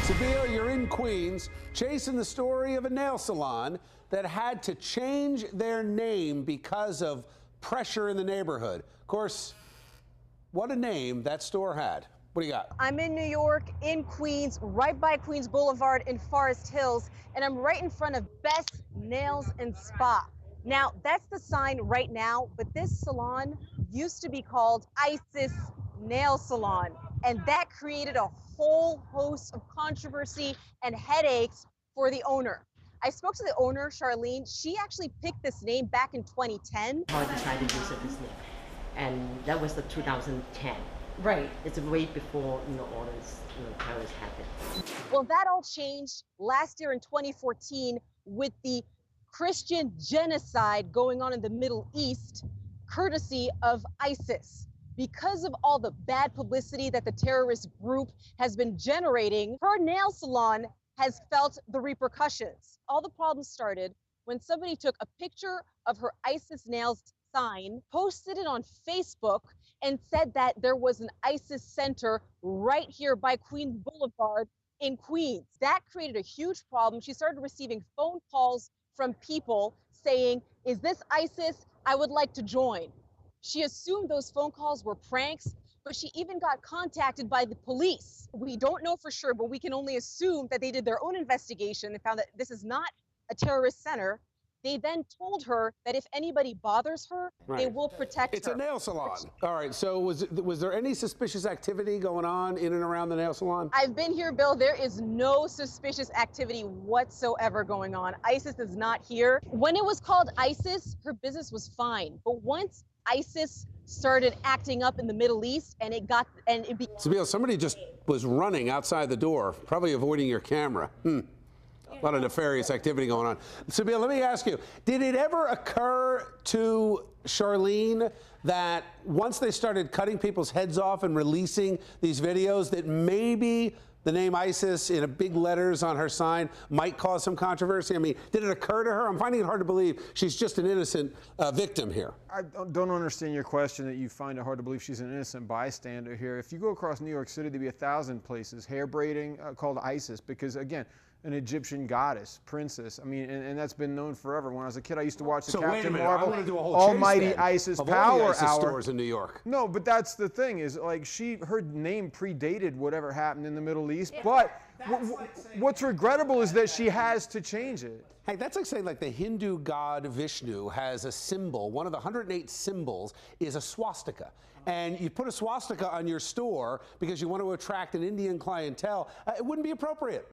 Sabia, you're in Queens, chasing the story of a nail salon that had to change their name because of pressure in the neighborhood. Of course, what a name that store had. What do you got? I'm in New York, in Queens, right by Queens Boulevard in Forest Hills, and I'm right in front of Best Nails and Spa. Now, that's the sign right now, but this salon used to be called ISIS Nail Salon, and that created a whole host of controversy and headaches for the owner. I spoke to the owner, Charlene. She actually picked this name back in 2010. I decided to use this name, and that was the 2010. Right. It's way before all this terrorist happened. Well, that all changed last year in 2014 with the Christian genocide going on in the Middle East, courtesy of ISIS. Because of all the bad publicity that the terrorist group has been generating, her nail salon has felt the repercussions. All the problems started when somebody took a picture of her ISIS nails sign, posted it on Facebook, and said that there was an ISIS center right here by Queens Boulevard in Queens. That created a huge problem. She started receiving phone calls from people saying, "Is this ISIS? I would like to join." She assumed those phone calls were pranks, but she even got contacted by the police. We don't know for sure, but we can only assume that they did their own investigation and found that this is not a terrorist center. They then told her that if anybody bothers her, they will protect her. It's a nail salon. All right, so was there any suspicious activity going on in and around the nail salon? I've been here, Bill. There is no suspicious activity whatsoever going on. ISIS is not here. When it was called ISIS, her business was fine. But once ISIS started acting up in the Middle East and it Sabia, somebody just was running outside the door, probably avoiding your camera. A lot of nefarious activity going on. Sabia, let me ask you, did it ever occur to Charlene that once they started cutting people's heads off and releasing these videos that maybe the name ISIS in big letters on her sign might cause some controversy? I mean, did it occur to her? I'm finding it hard to believe she's just an innocent victim here. I don't understand your question that you find it hard to believe she's an innocent bystander here. If you go across New York City, there'd be 1,000 places, hair braiding called ISIS, because again, an Egyptian goddess, princess. I mean, and that's been known forever. When I was a kid, I used to watch the Captain Marvel, Almighty ISIS Power ISIS Hour. Stores in New York. No, but that's the thing is, like, her name predated whatever happened in the Middle East. But what's regrettable is that she has to change it. Hey, that's like saying like the Hindu god Vishnu has a symbol. One of the 108 symbols is a swastika. And you put a swastika on your store because you want to attract an Indian clientele. It wouldn't be appropriate.